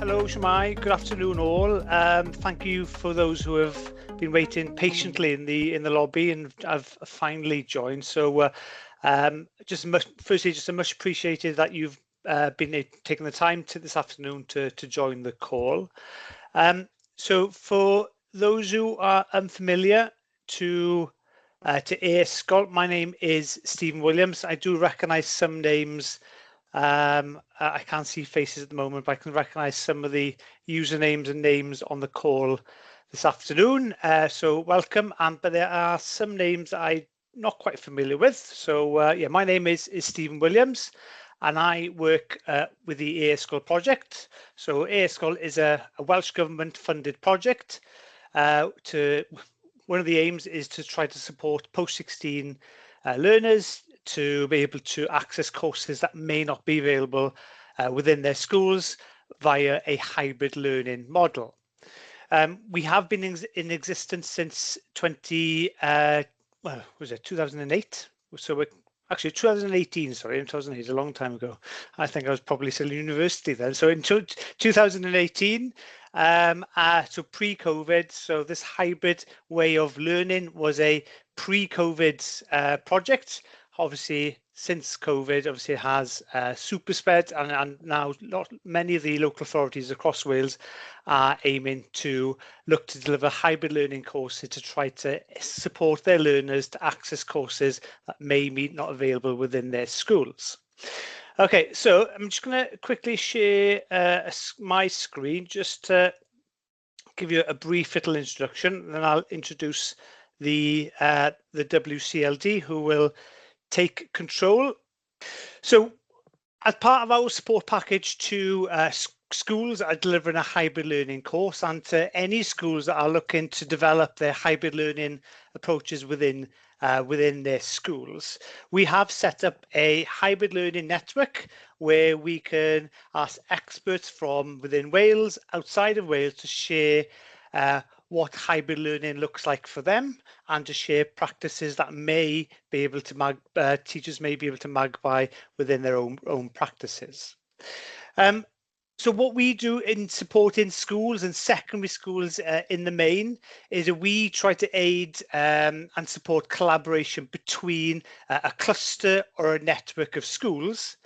Hello, Shemai. Good afternoon, all. Thank you for those who have been waiting patiently in the lobby and have finally joined. So, firstly, just a much appreciated that you've been taking the time this afternoon to join the call. So, for those who are unfamiliar to e-sgol, my name is Stephen Williams. I do recognise some names. I can't see faces at the moment, but I can recognise some of the usernames and names on the call this afternoon. So welcome, but there are some names that I'm not quite familiar with. So yeah, my name is Stephen Williams, and I work with the e-sgol project. So e-sgol is a Welsh government funded project. One of the aims is to try to support post-16 learners to be able to access courses that may not be available within their schools via a hybrid learning model. We have been in existence since 2008? So we're actually 2018, sorry, in 2008, a long time ago. I think I was probably still in university then. So in 2018, so pre-COVID, so this hybrid way of learning was a pre-COVID project. Obviously, since COVID, obviously it has super spread, and now many of the local authorities across Wales are aiming to look to deliver hybrid learning courses to try to support their learners to access courses that may be not available within their schools. Okay, so I'm just going to quickly share my screen just to give you a brief little introduction, and then I'll introduce the WCLD who will take control. So as part of our support package to schools that are delivering a hybrid learning course, and to any schools that are looking to develop their hybrid learning approaches within their schools, we have set up a hybrid learning network where we can ask experts from within Wales, outside of Wales, to share what hybrid learning looks like for them, and to share practices that may be able to teachers may be able to magnify within their own practices. So what we do in supporting schools and secondary schools in the main is that we try to aid and support collaboration between a cluster or a network of schools,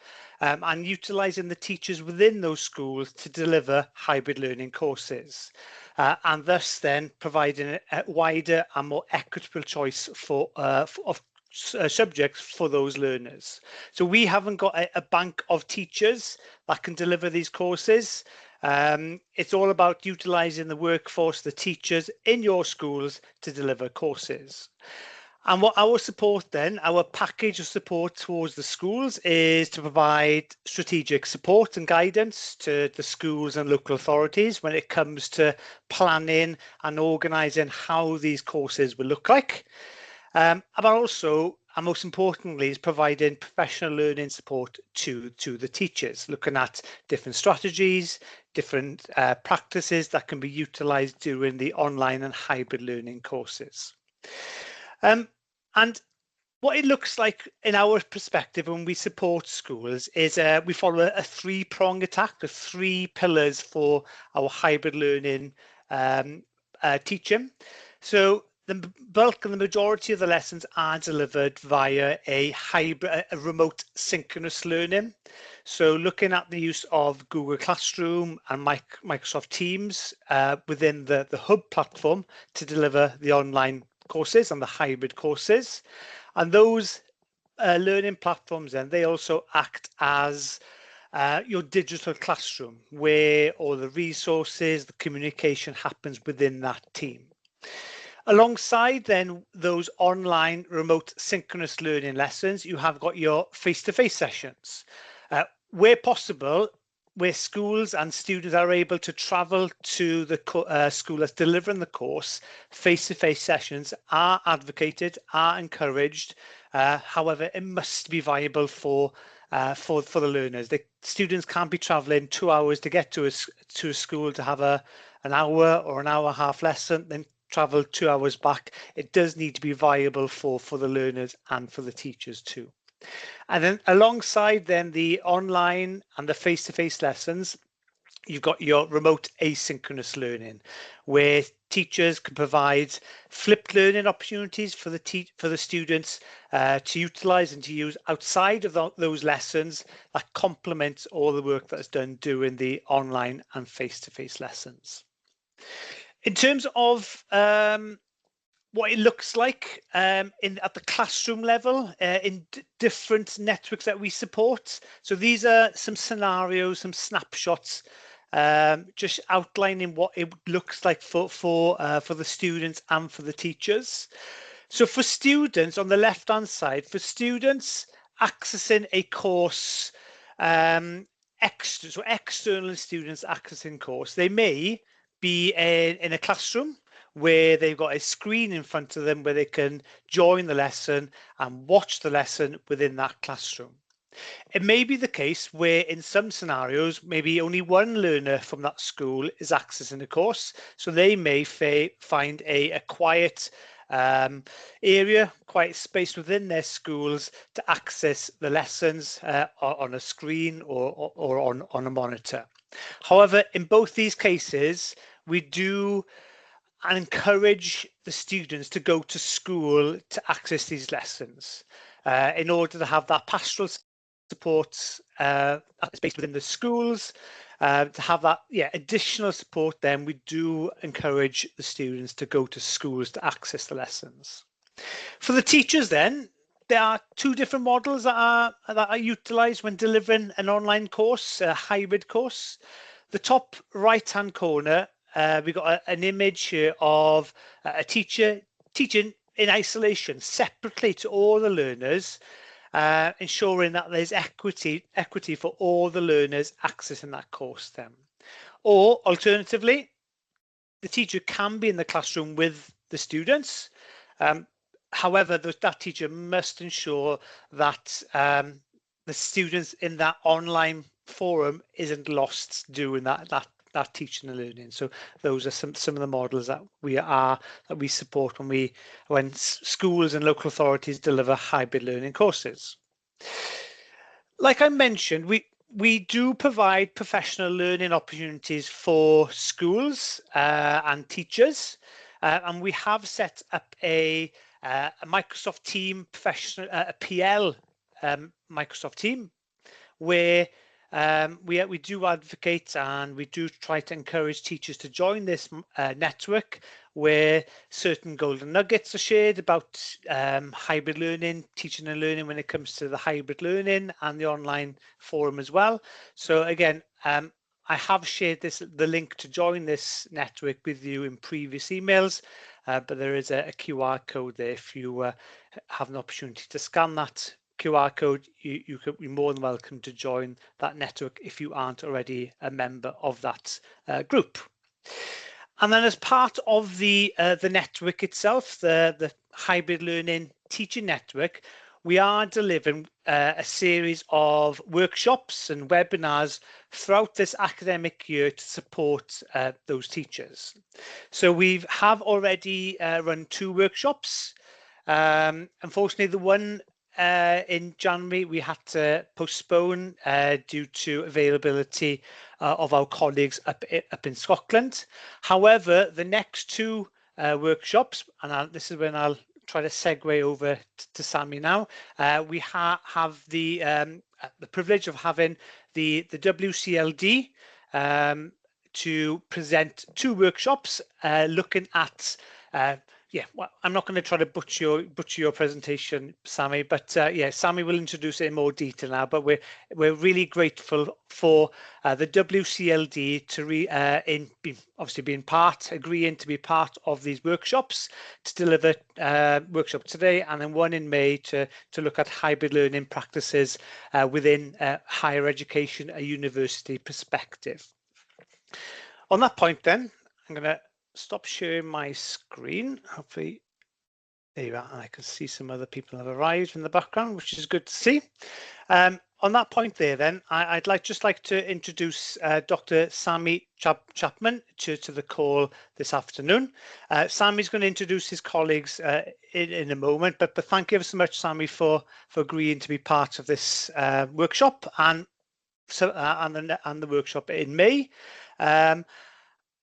and utilising the teachers within those schools to deliver hybrid learning courses. And thus then providing a wider and more equitable choice of subjects for those learners. So we haven't got a bank of teachers that can deliver these courses. It's all about utilising the workforce, the teachers in your schools to deliver courses. And what our support then, our package of support towards the schools, is to provide strategic support and guidance to the schools and local authorities when it comes to planning and organising how these courses will look like. But also, and most importantly, is providing professional learning support to the teachers, looking at different strategies, different practices that can be utilised during the online and hybrid learning courses. And what it looks like in our perspective when we support schools is we follow a three-pronged attack, the 3 pillars for our hybrid learning teaching. So the bulk and the majority of the lessons are delivered via a remote synchronous learning. So looking at the use of Google Classroom and Microsoft Teams within the Hub platform to deliver the online courses and the hybrid courses. And those learning platforms then, they also act as your digital classroom, where all the resources, the communication happens within that team. Alongside then those online remote synchronous learning lessons, you have got your face-to-face sessions. Where possible, where schools and students are able to travel to the school that's delivering the course, face-to-face sessions are advocated, are encouraged. However, it must be viable for the learners. The students can't be travelling 2 hours to get to a school to have an hour or an hour and a half lesson, then travel 2 hours back. It does need to be viable for the learners and for the teachers too. And then alongside then the online and the face-to-face lessons, you've got your remote asynchronous learning, where teachers can provide flipped learning opportunities for the students to utilise and to use outside of those lessons that complement all the work that's done during the online and face-to-face lessons. In terms of what it looks like at the classroom level in different networks that we support. So these are some scenarios, some snapshots, just outlining what it looks like for the students and for the teachers. So for students, on the left-hand side, for students accessing a course, external students accessing course, they may be in a classroom where they've got a screen in front of them where they can join the lesson and watch the lesson within that classroom. It may be the case where in some scenarios, maybe only one learner from that school is accessing the course. So they may find a quiet area, quiet space within their schools to access the lessons on a screen or on a monitor. However, in both these cases, we do and encourage the students to go to school to access these lessons in order to have that pastoral support space within the schools, to have that additional support. Then we do encourage the students to go to schools to access the lessons. For the teachers then, there are two different models that are utilised when delivering an online course, a hybrid course. The top right-hand corner, we've got an image here of a teacher teaching in isolation, separately to all the learners, ensuring that there's equity for all the learners accessing that course then. Or alternatively, the teacher can be in the classroom with the students. However, that teacher must ensure that the students in that online forum isn't lost during that teaching and learning. So those are some of the models that we support when schools and local authorities deliver hybrid learning courses. Like I mentioned, we do provide professional learning opportunities for schools and teachers, and we have set up a Microsoft Team professional, a PL Microsoft Team, where we do advocate and we do try to encourage teachers to join this network, where certain golden nuggets are shared about hybrid learning, teaching and learning when it comes to the hybrid learning and the online forum as well. So again, I have shared the link to join this network with you in previous emails, but there is a QR code there. If you have an opportunity to scan that QR code, you could be more than welcome to join that network if you aren't already a member of that group. And then as part of the network itself, the hybrid learning teaching network, we are delivering a series of workshops and webinars throughout this academic year to support those teachers. So we have already run 2 workshops. Unfortunately, the one in January we had to postpone due to availability of our colleagues up in Scotland. However, the next 2 workshops, and this is when I'll try to segue over to Sammy now. We have the privilege of having the WCLD to present 2 workshops looking at well, I'm not going to try to butcher your presentation, Sammy, but Sammy will introduce it in more detail now. But we're really grateful for the WCLD to agreeing to be part of these workshops, to deliver workshop today and then one in May to look at hybrid learning practices within higher education, a university perspective. On that point, then, I'm going to stop sharing my screen. Hopefully, there you are. I can see some other people have arrived in the background, which is good to see. On that point there, then, I'd just like to introduce Dr. Sammy Chapman to the call this afternoon. Sammy's going to introduce his colleagues in a moment, but thank you ever so much, Sammy, for agreeing to be part of this workshop. And and the workshop in May.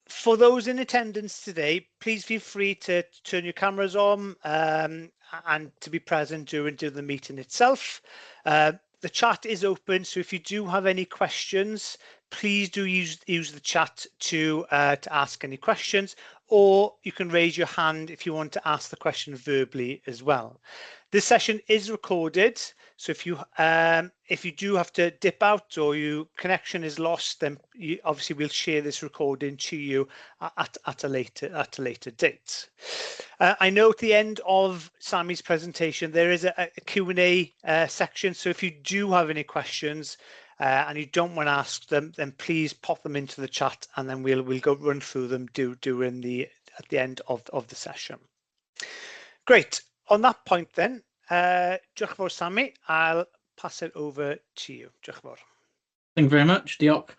For those in attendance today, please feel free to turn your cameras on and to be present during the meeting itself. The chat is open, so if you do have any questions, please do use the chat to ask any questions, or you can raise your hand if you want to ask the question verbally as well. This session is recorded, so if you do have to dip out or your connection is lost, then obviously we'll share this recording to you at a later date. I know at the end of Sammy's presentation there is a Q&A section, so if you do have any questions and you don't want to ask them, then please pop them into the chat, and then we'll go run through them at the end of the session. Great. On that point then, diolch yn fawr, Sammy, I'll pass it over to you. Diolch yn fawr. Thank you very much, Diolch.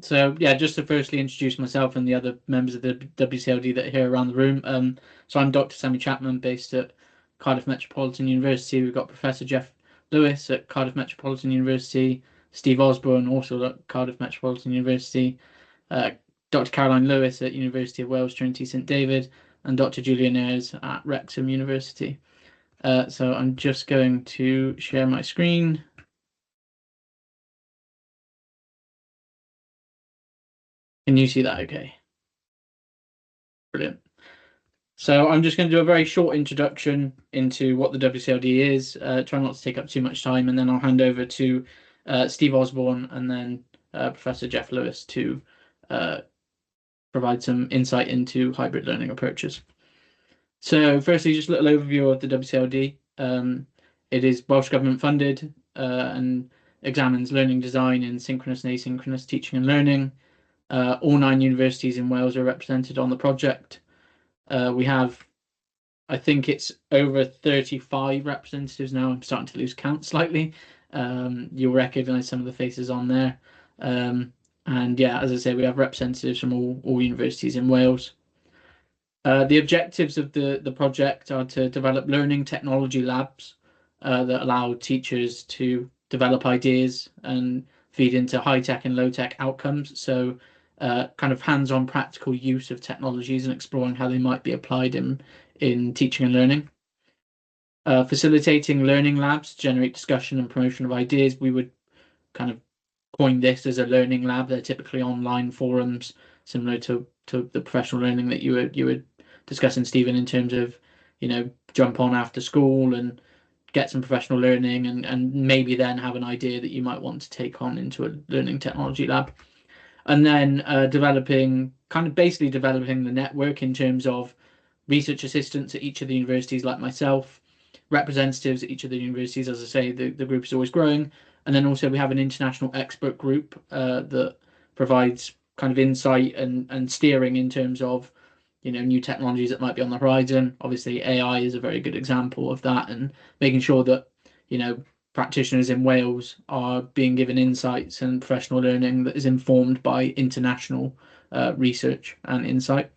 So yeah, just to firstly introduce myself and the other members of the WCLD that are here around the room. So I'm Dr. Sammy Chapman, based at Cardiff Metropolitan University. We've got Professor Jeff Lewis at Cardiff Metropolitan University, Steve Osborne also at Cardiff Metropolitan University, Dr. Caroline Lewis at University of Wales Trinity St David, and Dr. Julia Nares at Wrexham University. So I'm just going to share my screen. Can you see that okay? Brilliant. So I'm just going to do a very short introduction into what the WCLD is, try not to take up too much time, and then I'll hand over to Steve Osborne and then Professor Jeff Lewis to provide some insight into hybrid learning approaches. So firstly, just a little overview of the WCLD. It is Welsh Government funded and examines learning design in synchronous and asynchronous teaching and learning. All 9 universities in Wales are represented on the project. We have, I think it's over 35 representatives now. I'm starting to lose count slightly. You'll recognise some of the faces on there. And yeah, as I say, we have representatives from all universities in Wales. The objectives of the project are to develop learning technology labs that allow teachers to develop ideas and feed into high-tech and low-tech outcomes. So kind of hands-on practical use of technologies and exploring how they might be applied in teaching and learning. Facilitating learning labs to generate discussion and promotion of ideas. We would kind of coin this as a learning lab. They're typically online forums, similar to the professional learning that you were discussing, Stephen, in terms of, you know, jump on after school and get some professional learning and maybe then have an idea that you might want to take on into a learning technology lab. And then basically developing the network in terms of research assistants at each of the universities like myself, representatives at each of the universities. As I say, the group is always growing. And then also we have an international expert group that provides kind of insight and steering in terms of, you know, new technologies that might be on the horizon. Obviously, AI is a very good example of that, and making sure that, you know, practitioners in Wales are being given insights and professional learning that is informed by international research and insight.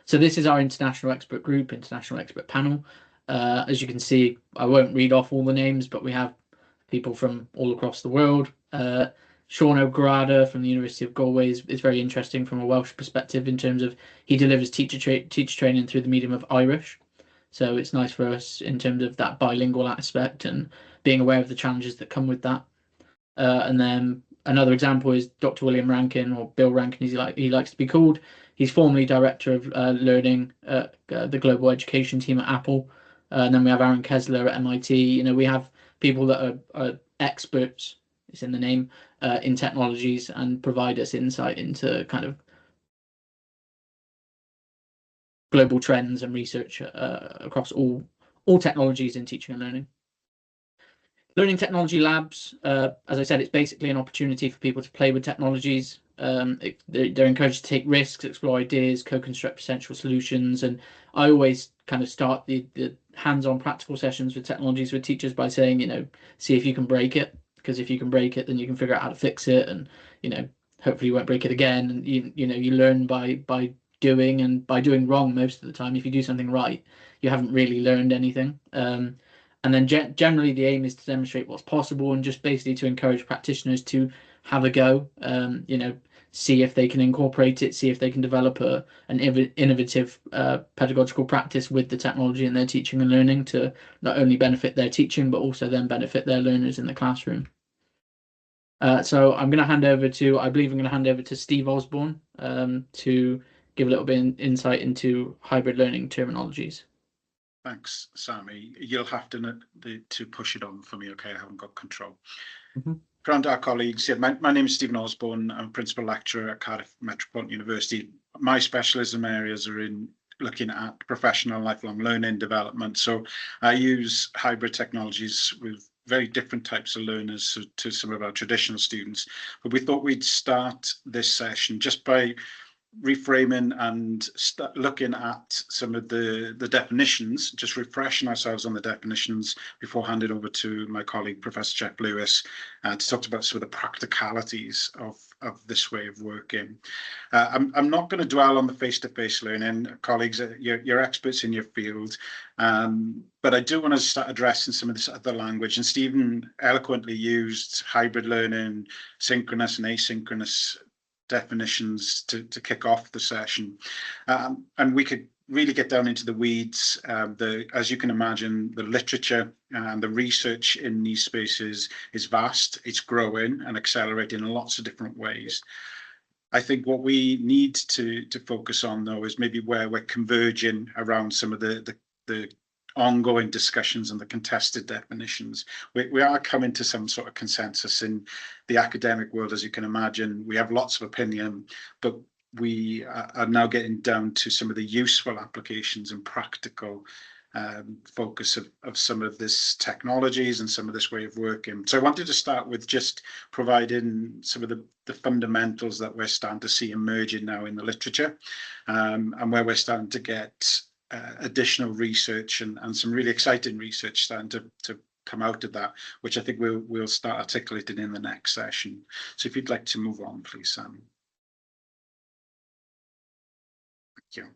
So this is our international expert group, international expert panel. As you can see, I won't read off all the names, but we have people from all across the world. Sean O'Grada from the University of Galway is very interesting from a Welsh perspective in terms of he delivers teacher training through the medium of Irish. So it's nice for us in terms of that bilingual aspect and being aware of the challenges that come with that. And then another example is Dr. William Rankin, or Bill Rankin as he likes to be called. He's formerly Director of Learning at the Global Education team at Apple. And then we have Aaron Kessler at MIT. You know, we have people that are experts, it's in the name, in technologies and provide us insight into kind of global trends and research across all technologies in teaching and learning. Learning technology labs, as I said, it's basically an opportunity for people to play with technologies. They're encouraged to take risks, explore ideas, co-construct potential solutions. And I always kind of start the hands-on practical sessions with technologies with teachers by saying, you know, see if you can break it, because if you can break it, then you can figure out how to fix it, and, you know, hopefully you won't break it again. And you know, you learn by doing, and by doing wrong most of the time. If you do something right, you haven't really learned anything. And then generally the aim is to demonstrate what's possible and just basically to encourage practitioners to have a go, see if they can incorporate it, see if they can develop an innovative pedagogical practice with the technology in their teaching and learning to not only benefit their teaching, but also then benefit their learners in the classroom. So I'm going to hand over to, I believe I'm going to hand over to Steve Osborne to give a little bit of insight into hybrid learning terminologies. Thanks, Sammy. You'll have to push it on for me, okay? I haven't got control. Around our colleagues, yeah, my name is Stephen Osborne. I'm a principal lecturer at Cardiff Metropolitan University. My specialism areas are in looking at professional lifelong learning development. So I use hybrid technologies with very different types of learners to some of our traditional students. But we thought we'd start this session just by reframing and looking at some of the definitions, just refreshing ourselves on the definitions before handing over to my colleague, Professor Jeff Lewis, to talk about some of the practicalities of this way of working. I'm not going to dwell on the face-to-face learning, colleagues, you're experts in your field, but I do want to start addressing some of this other language, and Stephen eloquently used hybrid learning, synchronous and asynchronous definitions to kick off the session, and we could really get down into the weeds. As you can imagine, the literature and the research in these spaces is vast. It's growing and accelerating in lots of different ways. I think what we need to focus on, though, is maybe where we're converging around some of the ongoing discussions and the contested definitions. We are coming to some sort of consensus in the academic world, as you can imagine. We have lots of opinion, but we are now getting down to some of the useful applications and practical focus of some of this technologies and some of this way of working. So I wanted to start with just providing some of the fundamentals that we're starting to see emerging now in the literature, and where we're starting to get additional research and some really exciting research starting to come out of that, which I think we'll start articulating in the next session. So if you'd like to move on, please, Sam. Thank you.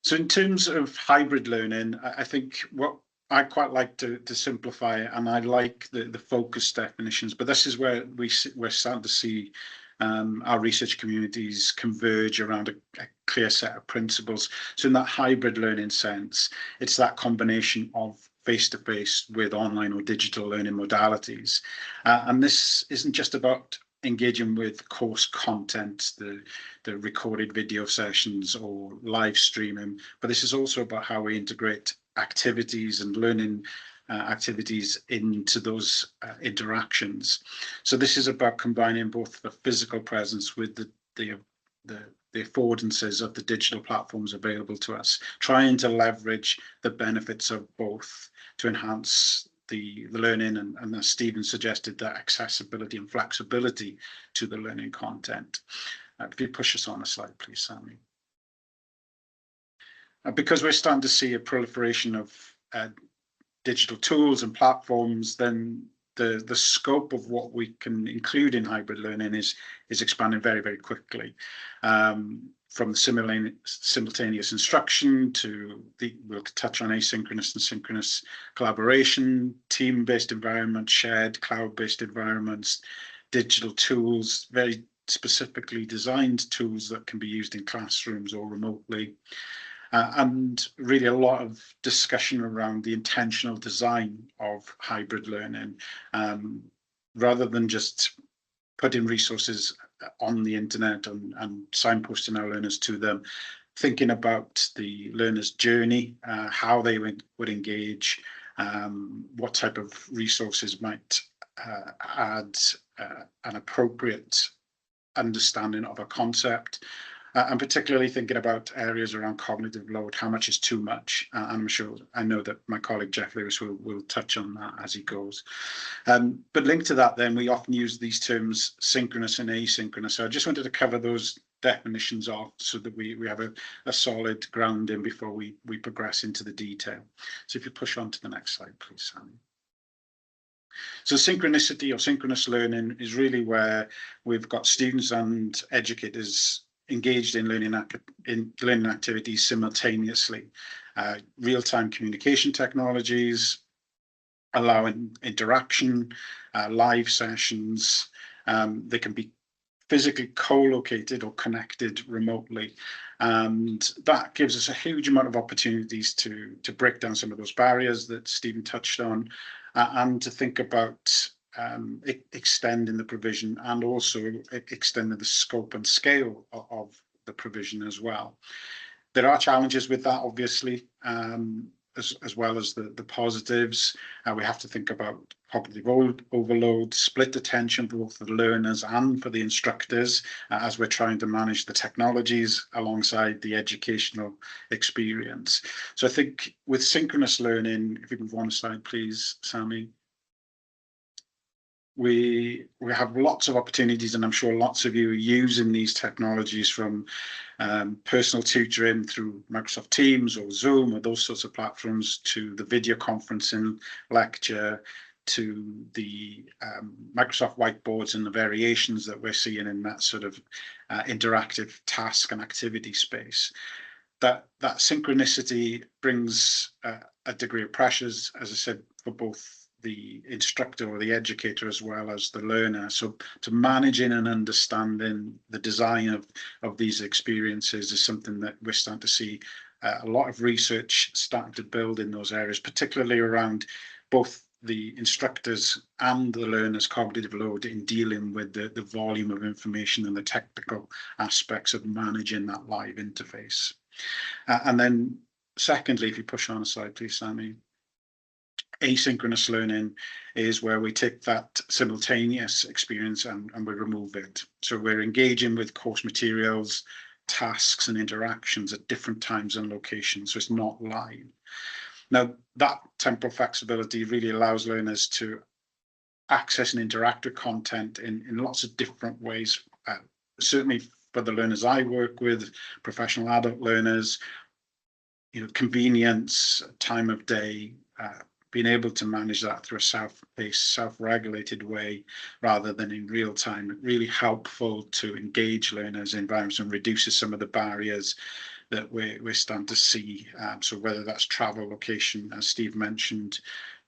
So in terms of hybrid learning, I think what I quite like to simplify it, and I like the focus definitions, but this is where we're starting to see our research communities converge around a clear set of principles. So in that hybrid learning sense, it's that combination of face-to-face with online or digital learning modalities. And this isn't just about engaging with course content, the recorded video sessions or live streaming, but this is also about how we integrate activities and learning activities into those interactions. So this is about combining both the physical presence with the affordances of the digital platforms available to us, trying to leverage the benefits of both to enhance the learning and as Stephen suggested, that accessibility and flexibility to the learning content. If you push us on a slide, please, Sammy. Because we're starting to see a proliferation of digital tools and platforms, then the scope of what we can include in hybrid learning is expanding very, very quickly. From simultaneous instruction to we'll touch on asynchronous and synchronous collaboration, team-based environments, shared cloud-based environments, digital tools, very specifically designed tools that can be used in classrooms or remotely. And really a lot of discussion around the intentional design of hybrid learning, rather than just putting resources on the internet and signposting our learners to them, thinking about the learner's journey, how they would engage, what type of resources might add an appropriate understanding of a concept. And particularly thinking about areas around cognitive load, how much is too much? I know that my colleague Jeff Lewis will touch on that as he goes. But linked to that, then we often use these terms synchronous and asynchronous. So I just wanted to cover those definitions off so that we have a solid grounding before we progress into the detail. So if you push on to the next slide, please, Sam. So synchronicity or synchronous learning is really where we've got students and educators engaged in learning activities simultaneously. Real-time communication technologies, allowing interaction, live sessions. They can be physically co-located or connected remotely. And that gives us a huge amount of opportunities to break down some of those barriers that Stephen touched on, and to think about extending the provision and also extending the scope and scale of the provision as well. There are challenges with that, obviously, as well as the positives. We have to think about cognitive overload, split attention both for the learners and for the instructors, as we're trying to manage the technologies alongside the educational experience. So I think with synchronous learning, if we can move on a slide, please, Sammy. We have lots of opportunities, and I'm sure lots of you are using these technologies, from personal tutoring through Microsoft Teams or Zoom or those sorts of platforms, to the video conferencing lecture, to the Microsoft whiteboards and the variations that we're seeing in that sort of interactive task and activity space. That synchronicity brings a degree of pressures, as I said, for both the instructor or the educator as well as the learner. So to managing and understanding the design of these experiences is something that we're starting to see a lot of research starting to build in those areas, particularly around both the instructors and the learners' cognitive load in dealing with the volume of information and the technical aspects of managing that live interface. And then secondly, if you push on a slide, please, Sammy. Asynchronous learning is where we take that simultaneous experience and we remove it. So we're engaging with course materials, tasks and interactions at different times and locations, so it's not live. Now, that temporal flexibility really allows learners to access and interact with content in lots of different ways. Certainly for the learners I work with, professional adult learners, convenience, time of day, being able to manage that through a self-paced, self-regulated way rather than in real time, really helpful to engage learners in environments and reduces some of the barriers that we're starting to see. So whether that's travel, location, as Steve mentioned,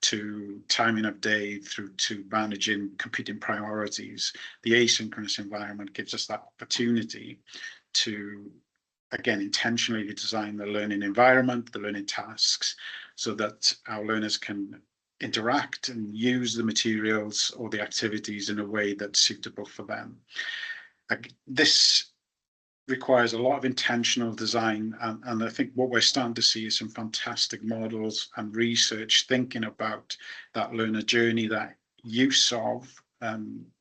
to timing of day, through to managing competing priorities, the asynchronous environment gives us that opportunity to, again, intentionally design the learning environment, the learning tasks, so that our learners can interact and use the materials or the activities in a way that's suitable for them. This requires a lot of intentional design, and I think what we're starting to see is some fantastic models and research thinking about that learner journey, that use of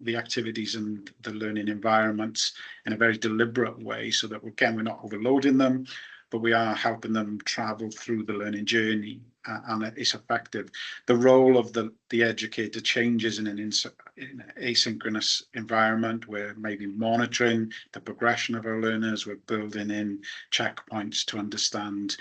the activities and the learning environments in a very deliberate way, so that, again, we're not overloading them, but we are helping them travel through the learning journey, and it's effective. The role of the educator changes in an asynchronous environment. We're maybe monitoring the progression of our learners. We're building in checkpoints to understand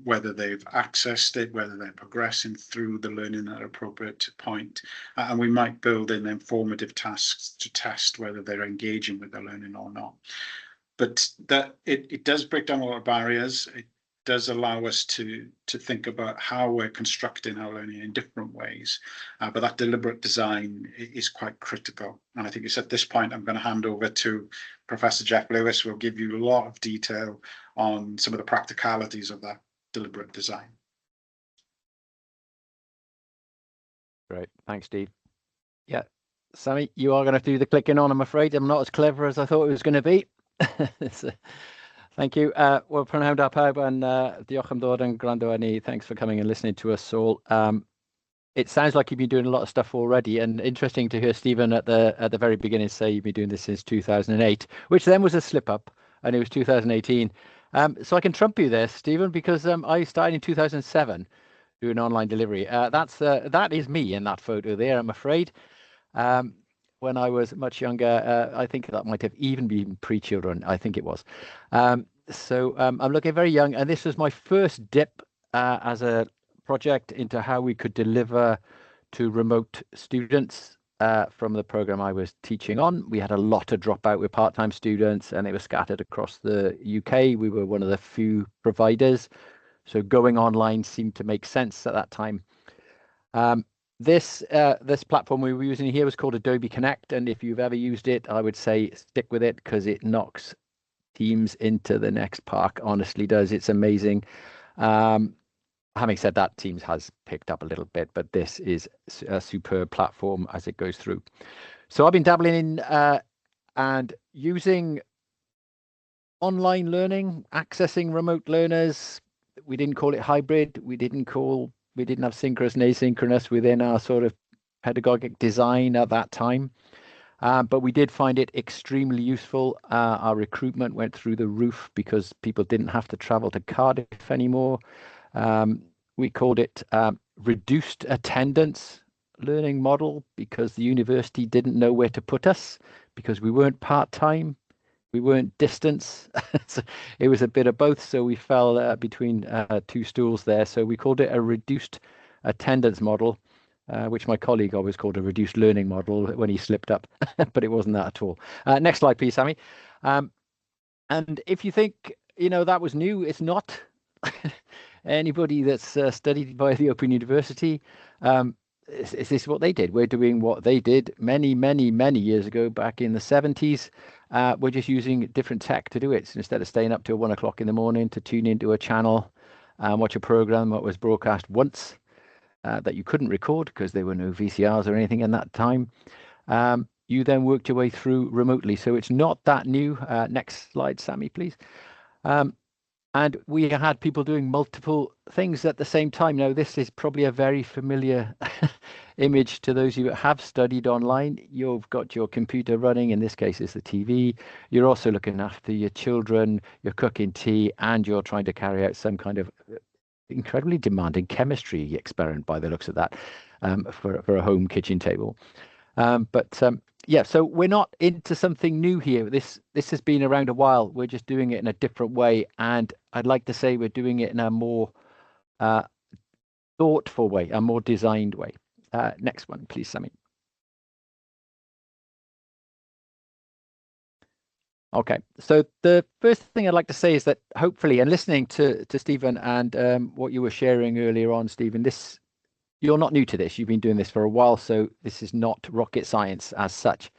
whether they've accessed it, whether they're progressing through the learning at an appropriate point. And we might build in informative tasks to test whether they're engaging with the learning or not. But that it does break down a lot of barriers. It does allow us to think about how we're constructing our learning in different ways. But that deliberate design is quite critical. And I think it's at this point I'm going to hand over to Professor Jeff Lewis, who will give you a lot of detail on some of the practicalities of that deliberate design. Great, thanks, Steve. Yeah, Sammy, you are going to do the clicking on, I'm afraid. I'm not as clever as I thought it was going to be. So, thank you. Well, prynawn da pawb, and diolch am ddod yn gwrando a ni. Thanks for coming and listening to us all. It sounds like you've been doing a lot of stuff already, and interesting to hear Stephen at the very beginning say you've been doing this since 2008, which then was a slip up, and it was 2018. So I can trump you there, Stephen, because I started in 2007 doing online delivery. That is me in that photo there, I'm afraid. When I was much younger, I think that might have even been pre-children. I think it was. So I'm looking very young, and this was my first dip as a project into how we could deliver to remote students from the program I was teaching on. We had a lot of dropout with part-time students, and they were scattered across the UK. We were one of the few providers, so going online seemed to make sense at that time. This platform we were using here was called Adobe Connect, and if you've ever used it, I would say stick with it because it knocks Teams into the next park. Honestly, does. It's amazing. Having said that, Teams has picked up a little bit, but this is a superb platform as it goes through. So I've been dabbling in and using online learning, accessing remote learners. We didn't call it hybrid. We didn't have synchronous and asynchronous within our sort of pedagogic design at that time. But we did find it extremely useful. Our recruitment went through the roof because people didn't have to travel to Cardiff anymore. We called it reduced attendance learning model because the university didn't know where to put us because we weren't part-time. We weren't distance. So it was a bit of both. So we fell between two stools there. So we called it a reduced attendance model, which my colleague always called a reduced learning model when he slipped up, but it wasn't that at all. Next slide, please, Sammy. And if you think, that was new, it's not. Anybody that's studied by the Open University, is this what they did? We're doing what they did many, many, many years ago, back in the 70s. We're just using different tech to do it. So instead of staying up till 1 o'clock in the morning to tune into a channel and watch a program that was broadcast once that you couldn't record because there were no VCRs or anything in that time, you then worked your way through remotely. So it's not that new. Next slide, Sammy, please. And we had people doing multiple things at the same time. Now, this is probably a very familiar image to those of you that have studied online. You've got your computer running, in this case, it's the TV. You're also looking after your children, you're cooking tea, and you're trying to carry out some kind of incredibly demanding chemistry experiment by the looks of that for a home kitchen table. Yeah, so we're not into something new here. This has been around a while. We're just doing it in a different way. And I'd like to say we're doing it in a more thoughtful way, a more designed way. Next one, please, Sammy. Okay, so the first thing I'd like to say is that hopefully, and listening to Stephen and what you were sharing earlier on, Stephen, you're not new to this. You've been doing this for a while, so this is not rocket science as such.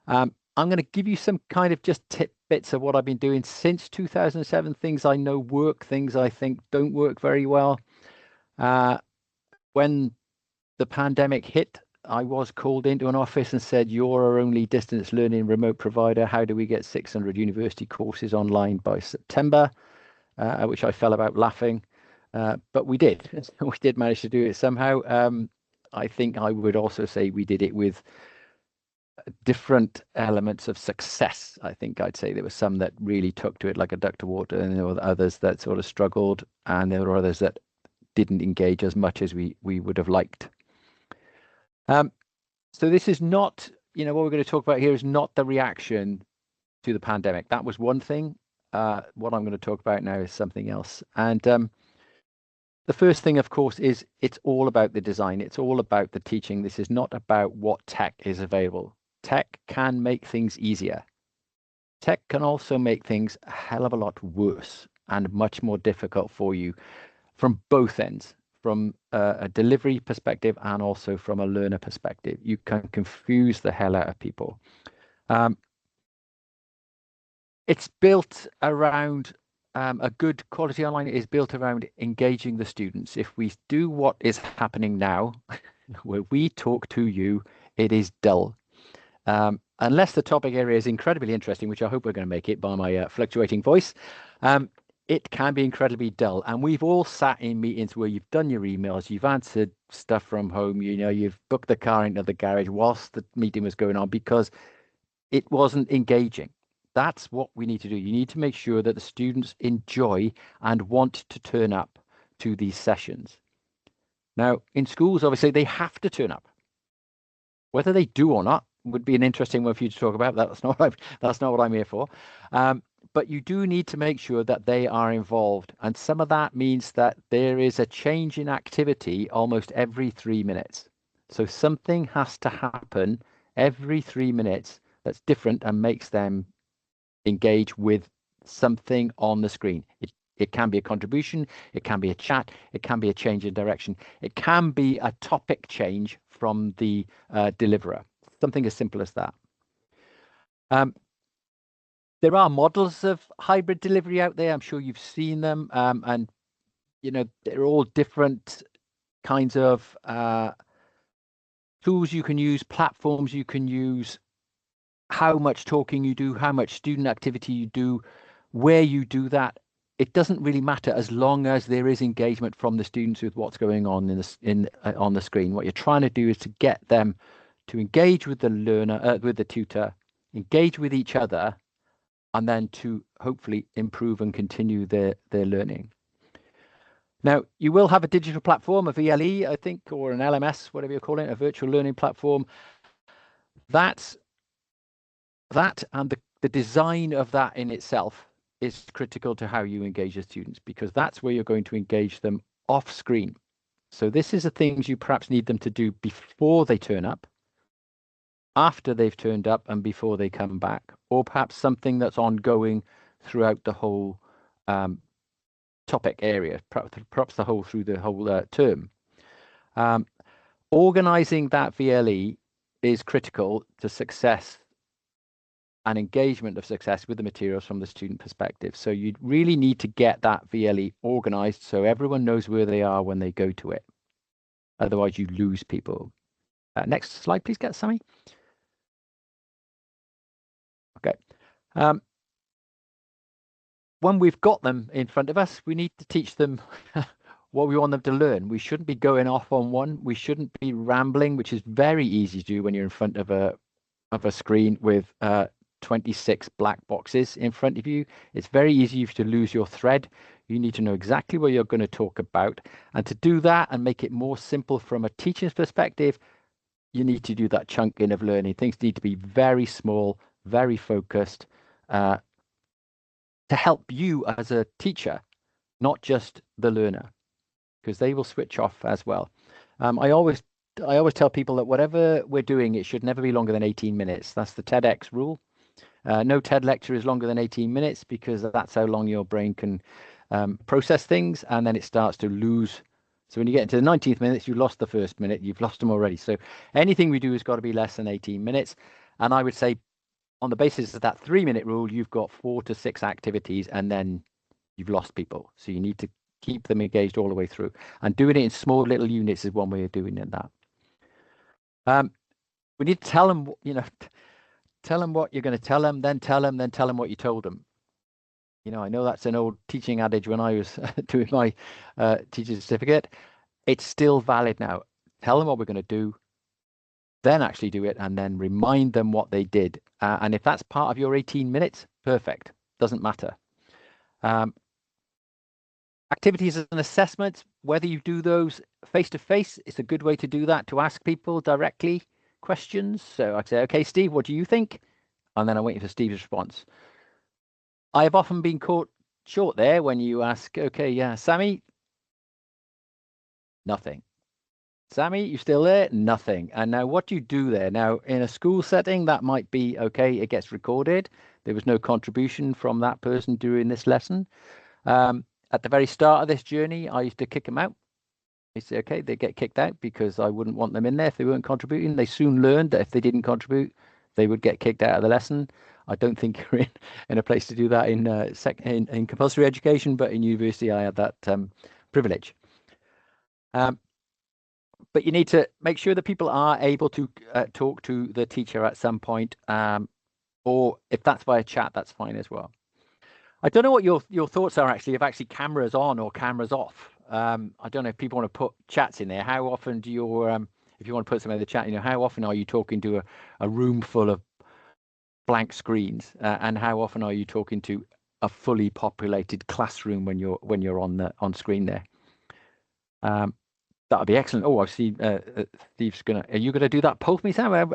I'm going to give you some kind of just tidbits of what I've been doing since 2007, things I know work, things I think don't work very well. When the pandemic hit, I was called into an office and said, you're our only distance learning remote provider. How do we get 600 university courses online by September? At which I fell about laughing. But we did. We did manage to do it somehow. I think I would also say we did it with different elements of success. I think I'd say there were some that really took to it like a duck to water, and there were others that sort of struggled, and there were others that didn't engage as much as we would have liked. So this is not, what we're going to talk about here is not the reaction to the pandemic. That was one thing. What I'm going to talk about now is something else. And the first thing, of course, is it's all about the design. It's all about the teaching. This is not about what tech is available. Tech can make things easier. Tech can also make things a hell of a lot worse and much more difficult for you from both ends, from a delivery perspective and also from a learner perspective. You can confuse the hell out of people. It's built around a good quality online is built around engaging the students. If we do what is happening now, where we talk to you, it is dull. Unless the topic area is incredibly interesting, which I hope we're going to make it by my fluctuating voice, it can be incredibly dull. And we've all sat in meetings where you've done your emails, you've answered stuff from home, you've booked the car into the garage whilst the meeting was going on because it wasn't engaging. That's what we need to do. You need to make sure that the students enjoy and want to turn up to these sessions. Now, in schools, obviously, they have to turn up. Whether they do or not would be an interesting one for you to talk about. That's not what I'm here for. But you do need to make sure that they are involved. And some of that means that there is a change in activity almost every 3 minutes. So something has to happen every 3 minutes that's different and makes them engage with something on the screen. It It can be a contribution, it can be a chat, it can be a change in direction. It can be a topic change from the deliverer, something as simple as that. There are models of hybrid delivery out there. I'm sure you've seen them, and you know, they're all different kinds of tools you can use, platforms you can use, how much talking you do, how much student activity you do, where you do that. It doesn't really matter as long as there is engagement from the students with what's going on on the screen. What you're trying to do is to get them to engage with the learner, with the tutor, engage with each other, and then to hopefully improve and continue their learning. Now, you will have a digital platform, a VLE, I think, or an LMS, whatever you're calling it, a virtual learning platform. That and the design of that in itself is critical to how you engage the students, because that's where you're going to engage them off screen. So this is the things you perhaps need them to do before they turn up, after they've turned up, and before they come back, or perhaps something that's ongoing throughout the whole topic area, perhaps through the whole term. Organizing that VLE is critical to success and engagement of success with the materials from the student perspective. So you really need to get that VLE organized so everyone knows where they are when they go to it. Otherwise, you lose people. Next slide, please, get Sammy. Okay. When we've got them in front of us, we need to teach them what we want them to learn. We shouldn't be going off on one. We shouldn't be rambling, which is very easy to do when you're in front of a screen with 26 black boxes in front of you. It's very easy to lose your thread. You need to know exactly what you're going to talk about. And to do that and make it more simple from a teacher's perspective, you need to do that chunking of learning. Things need to be very small, very focused, to help you as a teacher, not just the learner, because they will switch off as well. I always tell people that whatever we're doing, it should never be longer than 18 minutes. That's the TEDx rule. No TED lecture is longer than 18 minutes because that's how long your brain can process things, and then it starts to lose. So when you get into the 19th minutes, you lost the first minute, you've lost them already. So anything we do has got to be less than 18 minutes. And I would say on the basis of that 3-minute rule, you've got 4 to 6 activities and then you've lost people. So you need to keep them engaged all the way through. And doing it in small little units is one way of doing it. That. We need to tell them, tell them what you're going to tell them, then tell them what you told them. I know that's an old teaching adage when I was doing my teacher certificate. It's still valid now. Tell them what we're going to do, then actually do it, and then remind them what they did. And if that's part of your 18 minutes, perfect. Doesn't matter. Activities and assessments, whether you do those face-to-face, it's a good way to do that, to ask people directly questions. So I'd say, okay, Steve, what do you think? And then I'm waiting for Steve's response. I have often been caught short there when you ask, okay, yeah, Sammy, nothing. Sammy, you still there? Nothing. And now what do you do there? Now, in a school setting, that might be, okay, it gets recorded. There was no contribution from that person during this lesson. At the very start of this journey, I used to kick them out. I say, okay, they get kicked out because I wouldn't want them in there if they weren't contributing. They soon learned that if they didn't contribute, they would get kicked out of the lesson. I don't think you're in a place to do that in compulsory education, but in university, I had that privilege. But you need to make sure that people are able to talk to the teacher at some point, or if that's via chat, that's fine as well. I don't know what your thoughts are actually, if cameras on or cameras off. I don't know if people want to put chats in there. How often do you, if you want to put something in the chat, how often are you talking to a room full of blank screens, and how often are you talking to a fully populated classroom when you're on screen there? That would be excellent. Oh, I see. Steve's are you gonna do that poll for me, Sam?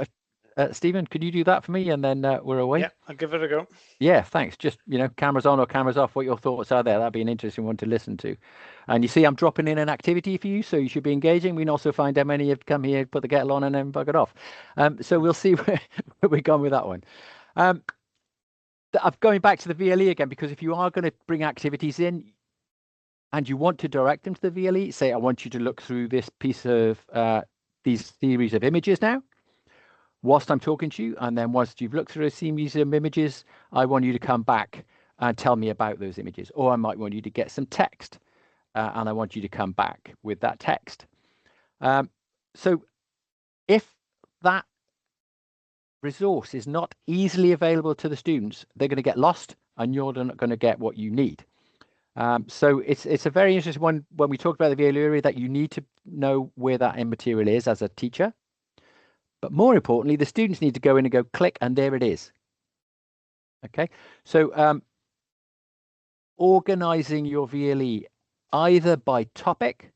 Stephen, could you do that for me, and then we're away? Yeah, I'll give it a go. Yeah, thanks. Just cameras on or cameras off. What your thoughts are there? That'd be an interesting one to listen to. And you see, I'm dropping in an activity for you, so you should be engaging. We can also find how many have come here, put the kettle on, and then buggered off. So we'll see where we're going with that one. I'm going back to the VLE again, because if you are going to bring activities in, and you want to direct them to the VLE, say, I want you to look through this piece of these series of images now, whilst I'm talking to you, and then once you've looked through a series of images, I want you to come back and tell me about those images. Or I might want you to get some text, and I want you to come back with that text. So if that resource is not easily available to the students, they're going to get lost, and you're not going to get what you need. So it's a very interesting one when we talk about the VLE area, that you need to know where that material is as a teacher. But more importantly, the students need to go in and go click, and there it is. Okay, so organizing your VLE either by topic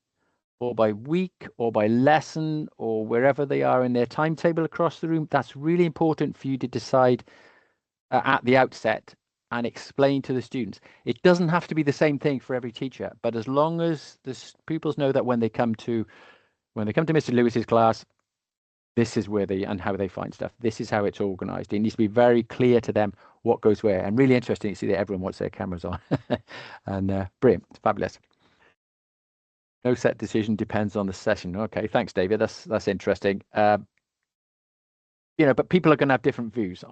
or by week or by lesson or wherever they are in their timetable across the room, that's really important for you to decide at the outset and explain to the students. It doesn't have to be the same thing for every teacher, but as long as the pupils know that when they come to Mr. Lewis's class, this is where they and how they find stuff. This is how it's organized. It needs to be very clear to them what goes where. And really interesting to see that everyone wants their cameras on. And brilliant, fabulous. No set decision, depends on the session. Okay, thanks, David. That's interesting. But people are going to have different views.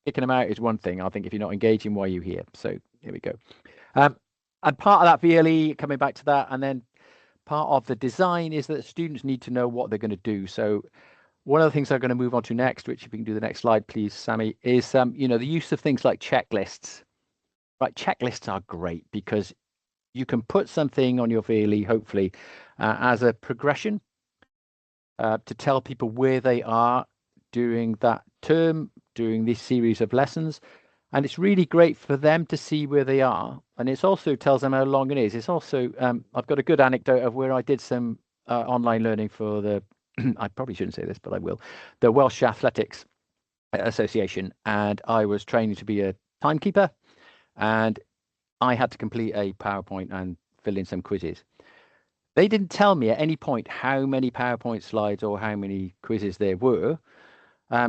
Kicking them out is one thing. I think if you're not engaging, why are you here? So here we go. And part of that VLE, coming back to that, and then part of the design is that students need to know what they're going to do. So one of the things I'm going to move on to next, which if we can do the next slide, please, Sammy, is the use of things like checklists. Right, checklists are great because you can put something on your VLE, hopefully, as a progression to tell people where they are during that term, during this series of lessons. And it's really great for them to see where they are. And it also tells them how long it is. It's also, I've got a good anecdote of where I did some online learning for the, I probably shouldn't say this, but I will, the Welsh Athletics Association. And I was training to be a timekeeper. And I had to complete a PowerPoint and fill in some quizzes. They didn't tell me at any point how many PowerPoint slides or how many quizzes there were.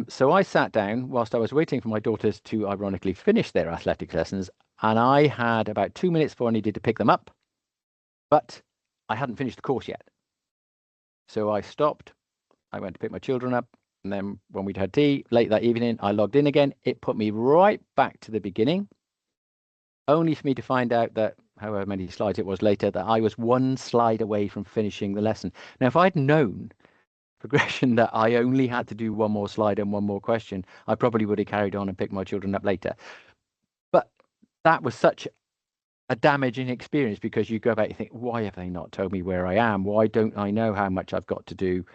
So I sat down whilst I was waiting for my daughters to ironically finish their athletics lessons, and I had about 2 minutes before I needed to pick them up, but I hadn't finished the course yet. So I stopped, I went to pick my children up, and then when we'd had tea late that evening, I logged in again. It put me right back to the beginning, only for me to find out that, however many slides it was later, that I was 1 slide away from finishing the lesson. Now, if I'd known progression that I only had to do 1 more slide and 1 more question, I probably would have carried on and picked my children up later. But that was such a damaging experience because you go back and think, why have they not told me where I am? Why don't I know how much I've got to do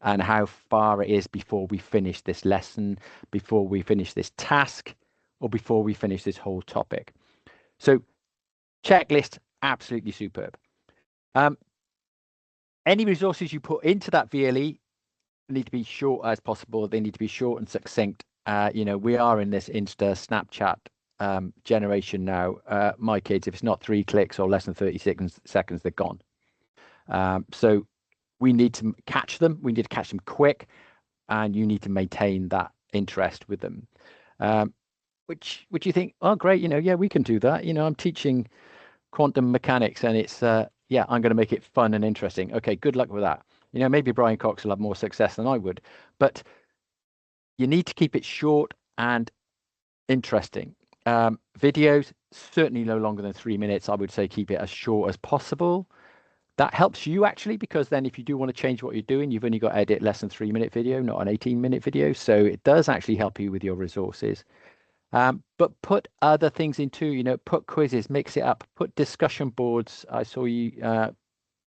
and how far it is before we finish this lesson, before we finish this task, or before we finish this whole topic? So checklist, absolutely superb. Any resources you put into that VLE need to be short as possible. They need to be short and succinct. We are in this Insta, Snapchat generation now. My kids, if it's not 3 clicks or less than 30 seconds, they're gone. So we need to catch them. We need to catch them quick, and you need to maintain that interest with them. Which you think, oh, great, yeah, we can do that. I'm teaching quantum mechanics, and it's, yeah, I'm going to make it fun and interesting. Okay, good luck with that. Maybe Brian Cox will have more success than I would, but you need to keep it short and interesting. Videos, certainly no longer than 3 minutes. I would say keep it as short as possible. That helps you actually, because then if you do want to change what you're doing, you've only got to edit less than 3-minute video, not an 18-minute video. So it does actually help you with your resources. But put other things into, put quizzes, mix it up, put discussion boards. I saw you,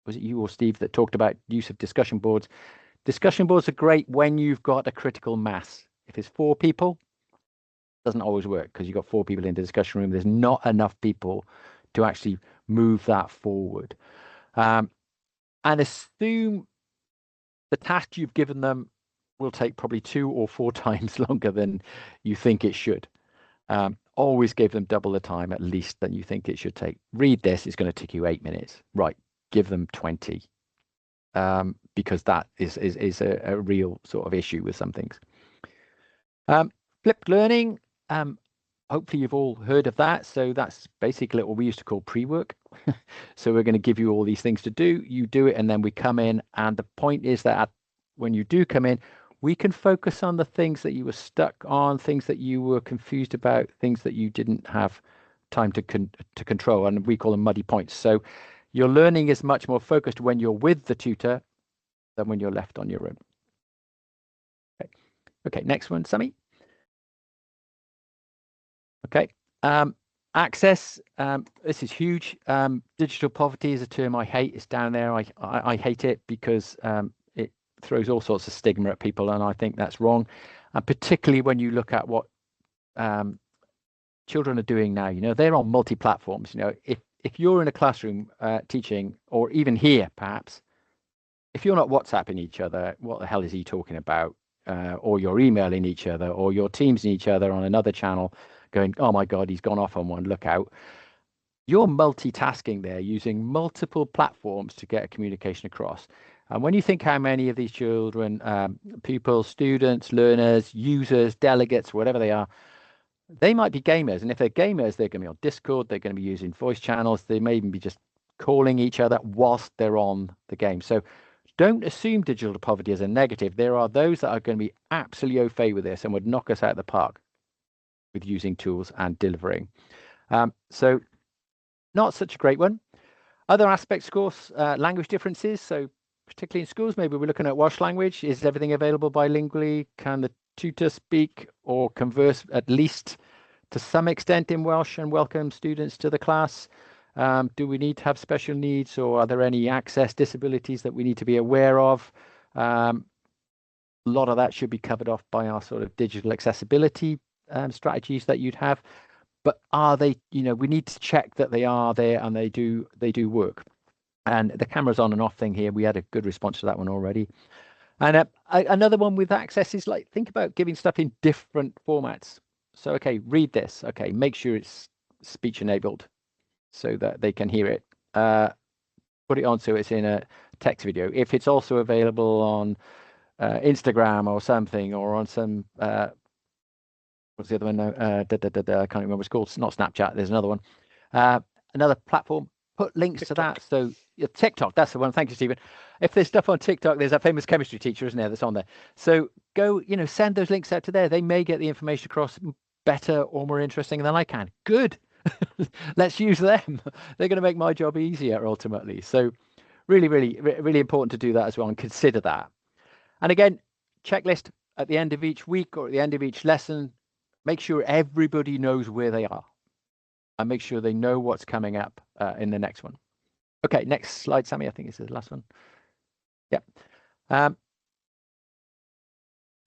was it you or Steve that talked about use of discussion boards? Discussion boards are great when you've got a critical mass. If it's 4 people, it doesn't always work because you've got 4 people in the discussion room. There's not enough people to actually move that forward. And assume the task you've given them will take probably 2 or 4 times longer than you think it should. Always give them double the time at least than you think it should take. Read this, it's going to take you 8 minutes. Right, give them 20. Because that is a real sort of issue with some things. Flipped learning. hopefully you've all heard of that. So that's basically what we used to call pre-work. So we're going to give you all these things to do. You do it, and then we come in. And the point is that when you do come in, we can focus on the things that you were stuck on, things that you were confused about, things that you didn't have time to control, and we call them muddy points. So your learning is much more focused when you're with the tutor than when you're left on your own. Okay, next one, Sammy. Okay, access. This is huge. Digital poverty is a term I hate. It's down there. I hate it because it throws all sorts of stigma at people, and I think that's wrong. And particularly when you look at what children are doing now, you know, they're on multi-platforms. You know, if you're in a classroom teaching, or even here perhaps, if you're not WhatsApping each other, what the hell is he talking about? Or you're emailing each other, or you're Teamsing each other on another channel, going, oh my God, he's gone off on one, look out. You're multitasking there, using multiple platforms to get a communication across. And when you think how many of these children, pupils, students, learners, users, delegates, whatever they are, they might be gamers. And if they're gamers, they're going to be on Discord, they're going to be using voice channels, they may even be just calling each other whilst they're on the game. So don't assume digital poverty as a negative. There are those that are going to be absolutely au fait with this and would knock us out of the park with using tools and delivering. So not such a great one. Other aspects, of course, language differences. So particularly in schools, maybe we're looking at Welsh language. Is everything available bilingually? Can the tutor speak or converse at least to some extent in Welsh and welcome students to the class? Do we need to have special needs, or are there any access disabilities that we need to be aware of? A lot of that should be covered off by our sort of digital accessibility strategies that you'd have. But are they, you know, we need to check that they are there and they do work. And the camera's on and off thing here, we had a good response to that one already. And another one with access is, like, think about giving stuff in different formats. So, okay, read this. Okay, make sure it's speech enabled so that they can hear it. Put it on so it's in a text video. If it's also available on Instagram or something, or on some what's the other one? I can't remember what it's called. It's not Snapchat. There's another one. Another platform. Put links TikTok. to that. So TikTok, that's the one. Thank you, Stephen. If there's stuff on TikTok, there's that famous chemistry teacher, isn't there, that's on there. So go, you know, send those links out to there. They may get the information across better or more interesting than I can. Good. Let's use them. They're going to make my job easier ultimately. So really, really, really important to do that as well and consider that. And again, checklist at the end of each week or at the end of each lesson. Make sure everybody knows where they are and make sure they know what's coming up in the next one. Okay, next slide, Sammy. I think this is the last one. Yeah.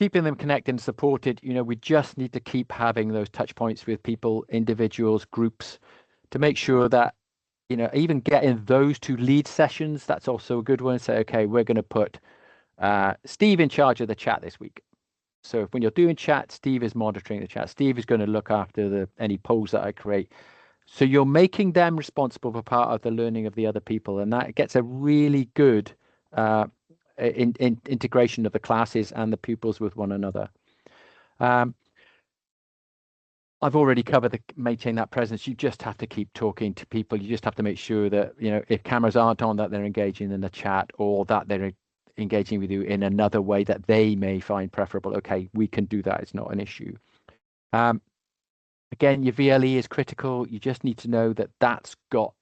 Keeping them connected and supported, you know, we just need to keep having those touch points with people, individuals, groups, to make sure that, you know, even getting those to lead sessions, that's also a good one. Say, okay, we're going to put Steve in charge of the chat this week. So when you're doing chat, Steve is monitoring the chat. Steve is going to look after any polls that I create. So you're making them responsible for part of the learning of the other people, and that gets a really good integration of the classes and the pupils with one another. I've already covered maintain that presence. You just have to keep talking to people. You just have to make sure that, you know, if cameras aren't on, that they're engaging in the chat, or that they're engaging with you in another way that they may find preferable. Okay, we can do that. It's not an issue. Again, your VLE is critical. You just need to know that that's got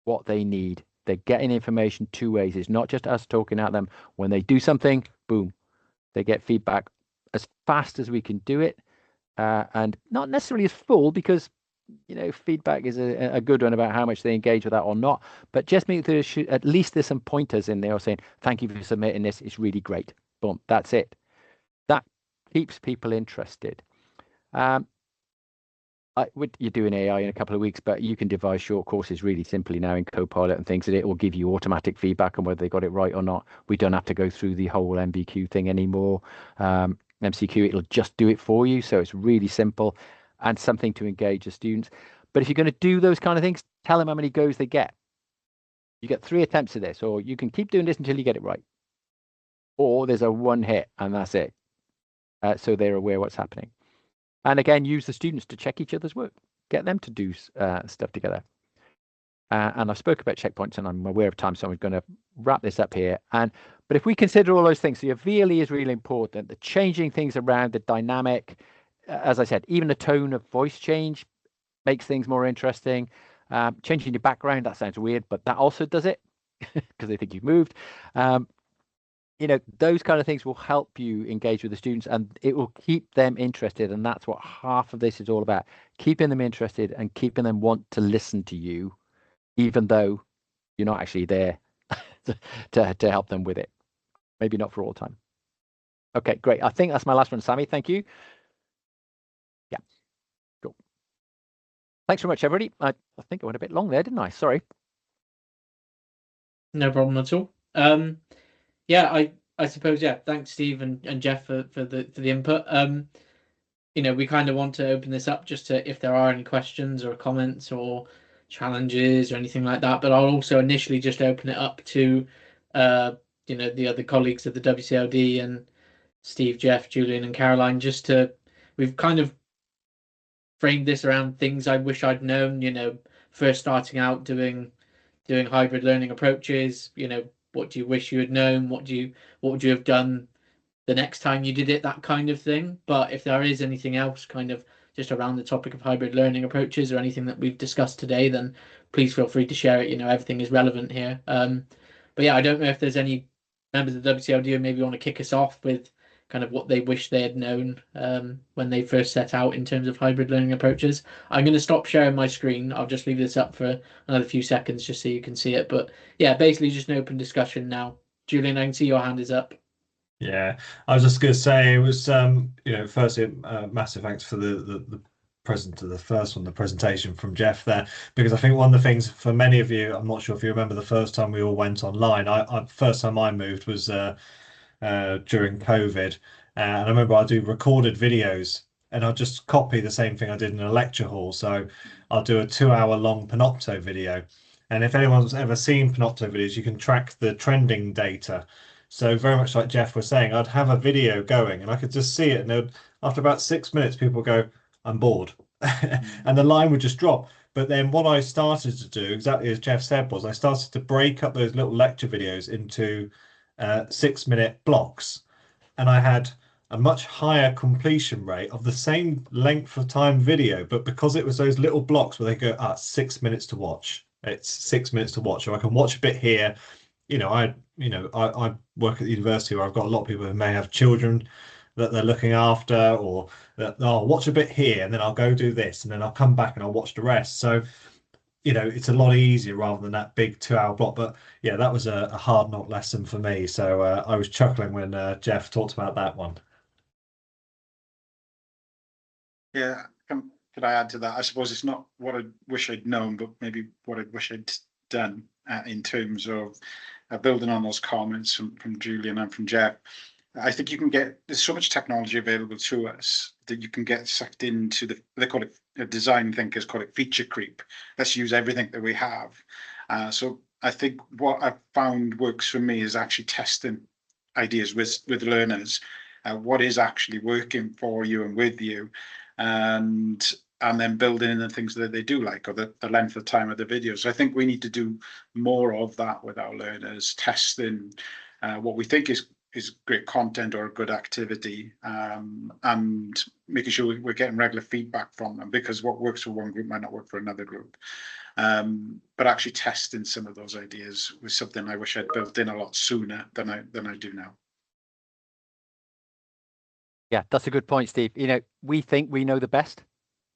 what they need. They're getting information two ways. It's not just us talking at them. When they do something, boom, they get feedback as fast as we can do it, and not necessarily as full, because, you know, feedback is a good one about how much they engage with that or not. But just make there at least there's some pointers in there saying, thank you for submitting this. It's really great. Boom, that's it. That keeps people interested. You're doing AI in a couple of weeks, but you can devise short courses really simply now in Copilot and things, and it will give you automatic feedback on whether they got it right or not. We don't have to go through the whole MBQ thing anymore. MCQ, it'll just do it for you. So it's really simple and something to engage the students. But if you're going to do those kind of things, tell them how many goes they get. You get 3 attempts at this, or you can keep doing this until you get it right. Or there's a one hit and that's it. So they're aware what's happening. And again, use the students to check each other's work, get them to do stuff together. And I've spoke about checkpoints, and I'm aware of time, so I'm going to wrap this up here. But if we consider all those things, so your VLE is really important. The changing things around, the dynamic, as I said, even the tone of voice change makes things more interesting. Changing your background, that sounds weird, but that also does it because they think you've moved. You know, those kind of things will help you engage with the students, and it will keep them interested. And that's what half of this is all about: keeping them interested and keeping them want to listen to you, even though you're not actually there to help them with it. Maybe not for all time. Okay, great. I think that's my last one, Sammy. Thank you. Yeah, cool. Thanks very much, everybody. I think I went a bit long there, didn't I? Sorry. No problem at all. Yeah, I suppose, yeah, thanks Steve and Jeff for the input. You know, we kind of want to open this up just to if there are any questions or comments or challenges or anything like that, but I'll also initially just open it up to you know, the other colleagues of the WCLD and Steve, Jeff, Julian and Caroline, just to, we've kind of framed this around things I wish I'd known, you know, first starting out doing hybrid learning approaches. You know, what do you wish you had known? What would you have done the next time you did it, that kind of thing. But if there is anything else kind of just around the topic of hybrid learning approaches or anything that we've discussed today, then please feel free to share it. You know, everything is relevant here. But yeah, I don't know if there's any members of the WCLD who maybe want to kick us off with kind of what they wish they had known when they first set out in terms of hybrid learning approaches. I'm going to stop sharing my screen. I'll just leave this up for another few seconds just so you can see it. But yeah, basically just an open discussion now. Julian, I can see your hand is up. Yeah, I was just going to say it was, you know, firstly, massive thanks for the presentation from Jeff there, because I think one of the things for many of you, I'm not sure if you remember the first time we all went online. First time I moved was during COVID, and I remember I do recorded videos, and I'll just copy the same thing I did in a lecture hall. So I'll do a 2-hour long Panopto video, and if anyone's ever seen Panopto videos, you can track the trending data. So very much like Jeff was saying, I'd have a video going and I could just see it. And after about 6 minutes, people go, I'm bored. And the line would just drop. But then what I started to do, exactly as Jeff said, was I started to break up those little lecture videos into 6-minute blocks. And I had a much higher completion rate of the same length of time video. But because it was those little blocks where they go, 6 minutes to watch. It's 6 minutes to watch. Or I can watch a bit here. You know, I work at the university where I've got a lot of people who may have children that they're looking after, or that I'll watch a bit here and then I'll go do this and then I'll come back and I'll watch the rest. So, you know, it's a lot easier rather than that big 2-hour block. But yeah, that was a hard knock lesson for me. So I was chuckling when Jeff talked about that one. Yeah, could I add to that? I suppose it's not what I wish I'd known, but maybe what I wish I'd done in terms of building on those comments from Julian and from Jeff. I think you can there's so much technology available to us that you can get sucked into they call it, design thinkers call it feature creep. Let's use everything that we have. So I think what I've found works for me is actually testing ideas with learners, what is actually working for you and with you, and then building in the things that they do like, or the length of time of the video. So I think we need to do more of that with our learners, testing what we think is great content or a good activity, and making sure we're getting regular feedback from them, because what works for one group might not work for another group. But actually testing some of those ideas was something I wish I'd built in a lot sooner than I do now. Yeah, that's a good point, Steve. You know, we think we know the best.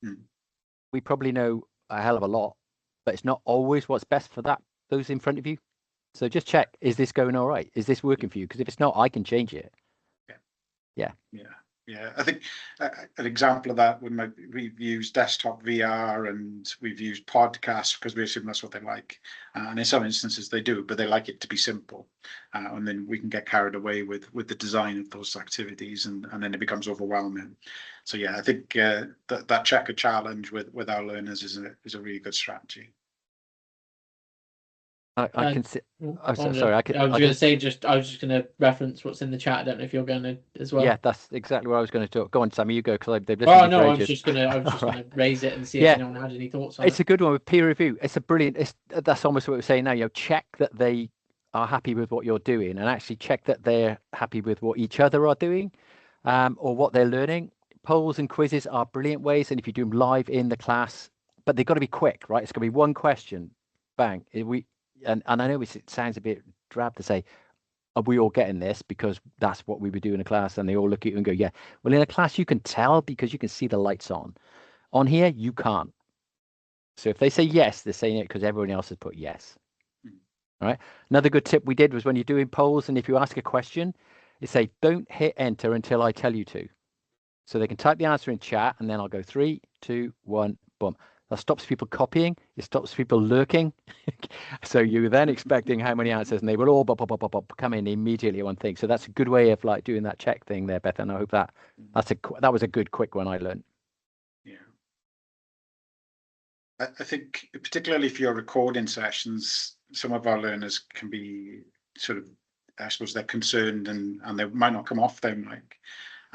Mm. We probably know a hell of a lot, but it's not always what's best for those in front of you. So just check, is this going all right? Is this working for you? Because if it's not, I can change it. Yeah. I think an example of that we've used desktop VR and we've used podcasts because we assume that's what they like. And in some instances they do, but they like it to be simple. And then we can get carried away with the design of those activities, and then it becomes overwhelming. So yeah, I think that checker challenge with our learners is a really good strategy. I can see. I was Sorry, I was going to say I was just going to reference what's in the chat. I don't know if you're going to as well. Yeah, that's exactly what I was going to talk. Go on, Sammy, you go, because they've listened Oh to no, you I for was ages. just going to raise it and see Yeah. if anyone had any thoughts on It's it. a good one with peer review. It's a brilliant. That's almost what we're saying now. Check that they are happy with what you're doing, and actually check that they're happy with what each other are doing, or what they're learning. Polls and quizzes are brilliant ways, and if you do them live in the class, but they've got to be quick, right? It's going to be one question, bang. And I know it sounds a bit drab to say, are we all getting this? Because that's what we would do in a class, and they all look at you and go, yeah. Well, in a class, you can tell because you can see the lights on. On here, you can't. So if they say yes, they're saying it because everyone else has put yes. All right. Another good tip we did was when you're doing polls, and if you ask a question, you say, don't hit enter until I tell you to. So they can type the answer in chat, and then I'll go 3, 2, 1, boom. That stops people copying. It stops people lurking. So you're then expecting how many answers, and they will all come in immediately one thing. So that's a good way of like doing that check thing there, Beth. And I hope that was a good quick one I learned. Yeah. I think particularly if you're recording sessions, some of our learners can be sort of, I suppose they're concerned and they might not come off their mic.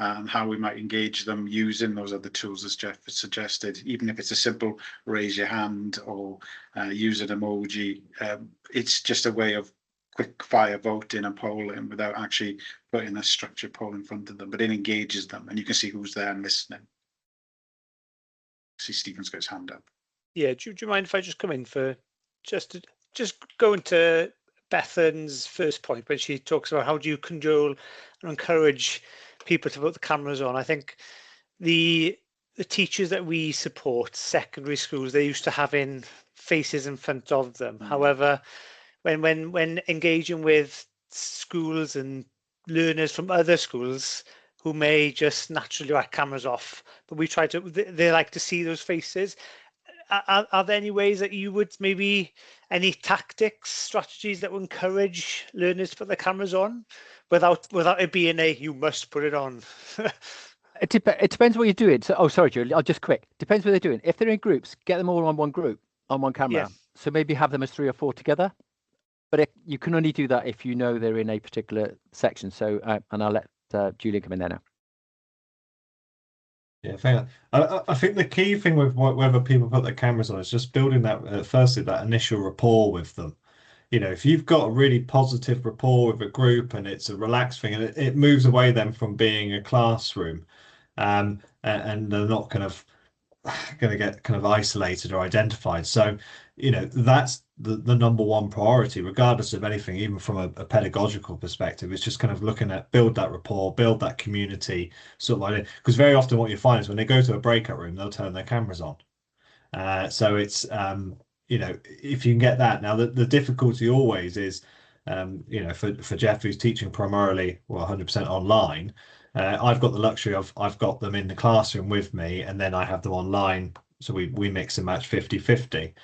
And how we might engage them using those other tools, as Jeff has suggested, even if it's a simple raise your hand or use an emoji. It's just a way of quick fire voting and polling without actually putting a structured poll in front of them, but it engages them and you can see who's there and listening. See Stephen's got his hand up. Yeah, do you mind if I just come in for just go into Bethan's first point when she talks about how do you cajole and encourage people to put the cameras on. I think the teachers that we support, secondary schools, they're used to having faces in front of them. However, when engaging with schools and learners from other schools who may just naturally have cameras off, but we try to, they like to see those faces. Are there any ways that you would maybe, any tactics, strategies that would encourage learners to put their cameras on without it being you must put it on? It depends what you're doing. So, sorry, Julie, I'll just quick. Depends what they're doing. If they're in groups, get them all on one group, on one camera. Yeah. So maybe have them as 3 or 4 together. But you can only do that if you know they're in a particular section. So, and I'll let Julian come in there now. Yeah, I think the key thing with whether people put their cameras on is just building that, firstly, that initial rapport with them. If you've got a really positive rapport with a group and it's a relaxed thing, and it moves away then from being a classroom, and they're not kind of going to get kind of isolated or identified. So, that's the number one priority, regardless of anything, even from a pedagogical perspective. It's just kind of looking at build that rapport, build that community sort of idea. Because very often what you find is when they go to a breakout room, they'll turn their cameras on. So it's, if you can get that. Now, the difficulty always is, for Jeff, who's teaching primarily, 100% online, I've got the luxury of I've got them in the classroom with me, and then I have them online. So we mix and match 50-50.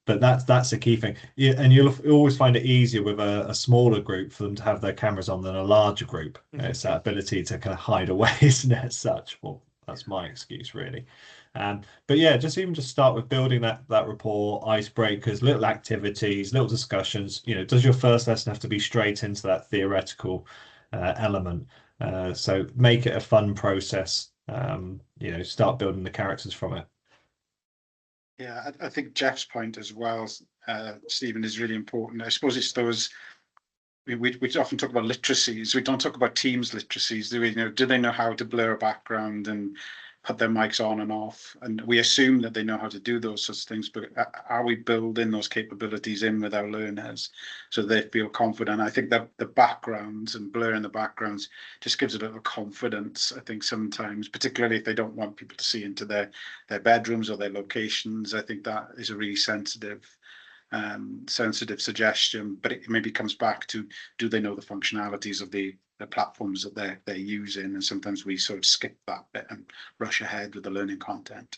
But that's the key thing. Yeah, and you'll always find it easier with a smaller group for them to have their cameras on than a larger group. It's that ability to kind of hide away, isn't it, as such? Well, that's my excuse, really. But yeah, just start with building that rapport, icebreakers, little activities, little discussions. Does your first lesson have to be straight into that theoretical element? So make it a fun process. Start building the characters from it. Yeah, I think Jeff's point as well, Stephen, is really important. I suppose it's those, we often talk about literacies. We don't talk about teams literacies. Do they know how to blur a background and put their mics on and off? And we assume that they know how to do those sorts of things, but are we building those capabilities in with our learners so they feel confident? I think that the backgrounds and blurring the backgrounds just gives a little confidence, I think, sometimes, particularly if they don't want people to see into their bedrooms or their locations. I think that is a really sensitive suggestion, but it maybe comes back to, do they know the functionalities of the platforms that they're using? And sometimes we sort of skip that bit and rush ahead with the learning content.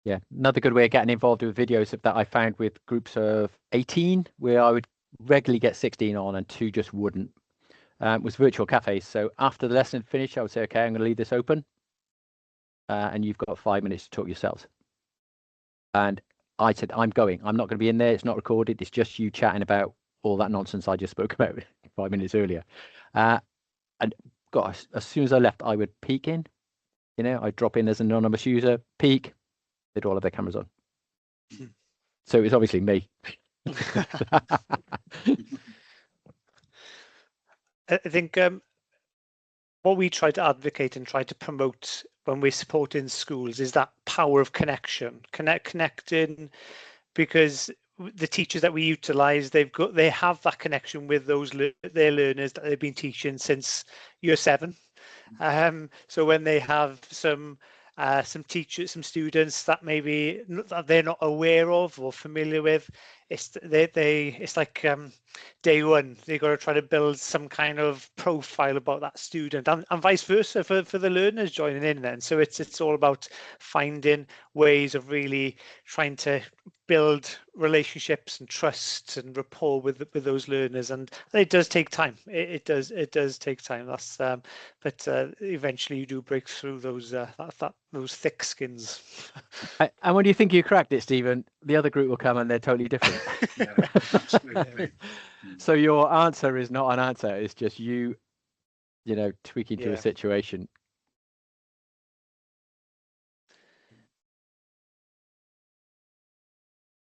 Yeah, another good way of getting involved with videos that I found with groups of 18, where I would regularly get 16 on and 2 just wouldn't, was virtual cafes. So after the lesson finished, I would say, okay, I'm going to leave this open, and you've got 5 minutes to talk yourselves. And I said, I'm going. I'm not going to be in there. It's not recorded. It's just you chatting about all that nonsense I just spoke about 5 minutes earlier. And gosh, as soon as I left, I would peek in. You know, I'd drop in as an anonymous user, peek, they'd all have their cameras on. So it was obviously me. I think what we try to advocate and try to promote when we're supporting schools is that power of connection, connecting, because the teachers that we utilize, they have that connection with their learners that they've been teaching since year 7. So when they have some teachers, some students that maybe that they're not aware of or familiar with, it's like day one, they've got to try to build some kind of profile about that student, and vice versa for the learners joining in then. So it's all about finding ways of really trying to build relationships and trust and rapport with those learners, and it does take time. It does take time. That's but eventually you do break through those those thick skins. And when you think you cracked it, Stephen, the other group will come and they're totally different. Yeah, absolutely. So your answer is not an answer. It's just you know, tweaking to a situation.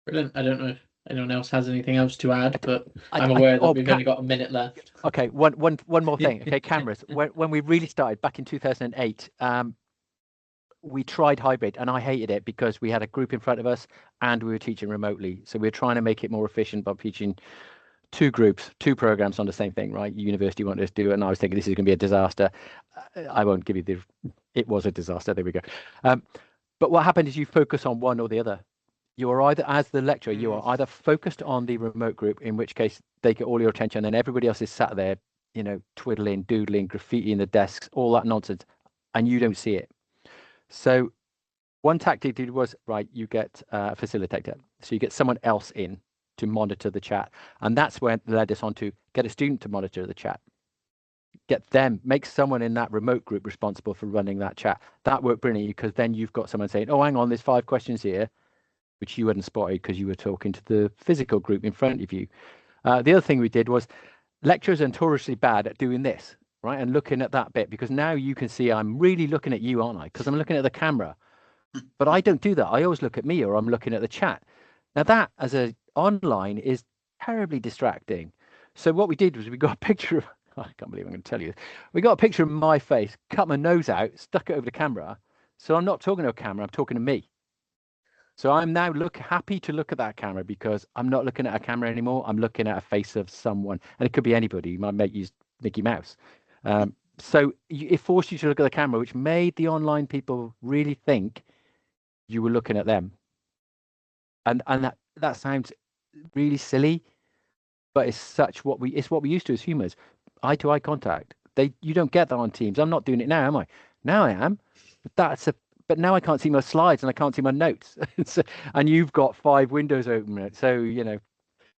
Brilliant. I don't know if anyone else has anything else to add, but I'm aware that we've only got a minute left. Okay, one more thing. Okay, cameras. When we really started back in 2008, we tried hybrid, and I hated it because we had a group in front of us and we were teaching remotely. So we were trying to make it more efficient by teaching 2 groups, 2 programs on the same thing, right? University wanted us to do it, and I was thinking this is going to be a disaster. I won't give you it was a disaster. There we go. But what happened is you focus on one or the other. You are either, as the lecturer, you are either focused on the remote group, in which case they get all your attention, and everybody else is sat there, you know, twiddling, doodling, graffiti in the desks, all that nonsense, and you don't see it. So one tactic was, right, you get a facilitator. So you get someone else in to monitor the chat. And that's where it led us on to get a student to monitor the chat. Get them, make someone in that remote group responsible for running that chat. That worked brilliantly, because then you've got someone saying, oh, hang on, there's 5 questions here, which you hadn't spotted because you were talking to the physical group in front of you. The other thing we did was lecturers are notoriously bad at doing this, right? And looking at that bit, because now you can see I'm really looking at you, aren't I? Because I'm looking at the camera. But I don't do that. I always look at me, or I'm looking at the chat. Now that, as a online, is terribly distracting. So what we did was we got a picture of, I can't believe I'm going to tell you this. We got a picture of my face, cut my nose out, stuck it over the camera. So I'm not talking to a camera, I'm talking to me. So I'm now happy to look at that camera, because I'm not looking at a camera anymore. I'm looking at a face of someone, and it could be anybody. My mate used Mickey Mouse. So it forced you to look at the camera, which made the online people really think you were looking at them. And that sounds really silly, but it's what we used to as humans. Eye-to-eye contact. You don't get that on Teams. I'm not doing it now, am I? Now I am. But now I can't see my slides and I can't see my notes. And you've got 5 windows open. So, you know,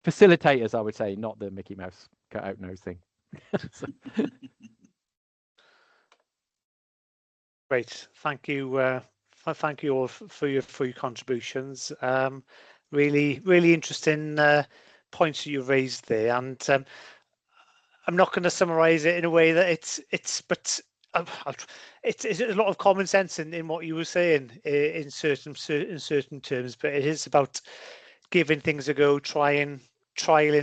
facilitators, I would say, not the Mickey Mouse cut out nose thing. Great, thank you. Thank you all for your contributions. Really interesting points that you raised there, and I'm not going to summarize it in a way that it's a lot of common sense in what you were saying in certain terms, but it is about giving things a go, trialing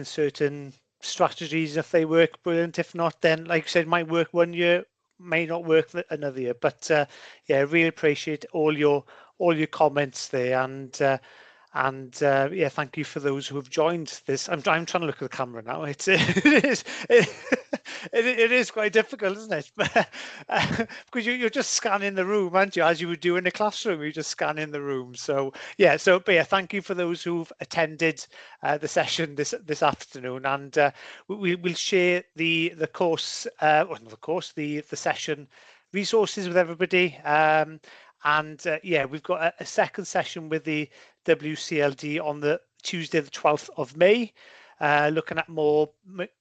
certain strategies. If they work, brilliant. If not, then, like I said, it might work one year, may not work another year. But yeah, really appreciate all your comments there, and yeah, thank you for those who have joined this. I'm trying to look at the camera now. It is quite difficult, isn't it? Because you're just scanning the room, aren't you? As you would do in the classroom, you just scan in the room. So yeah, but yeah, thank you for those who've attended the session this afternoon, and we'll share the session resources with everybody. And yeah, we've got a second session with the WCLD on the Tuesday, the 12th of May, looking at more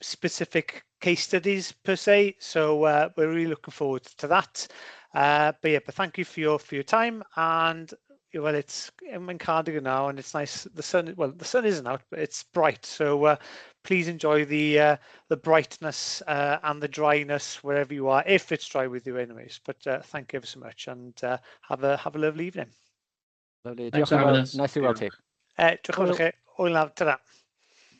specific case studies per se. So we're really looking forward to that. But yeah, but thank you for your time, and well, I'm in Cardigan now, and it's nice. The sun isn't out, but it's bright. So please enjoy the brightness and the dryness wherever you are, if it's dry with you, anyways. But thank you ever so much, and have a lovely evening. Lovely. Thanks for having us. Nice to meet you. Diolch yn fawr i chi. Hwyl nawr, ta-ra.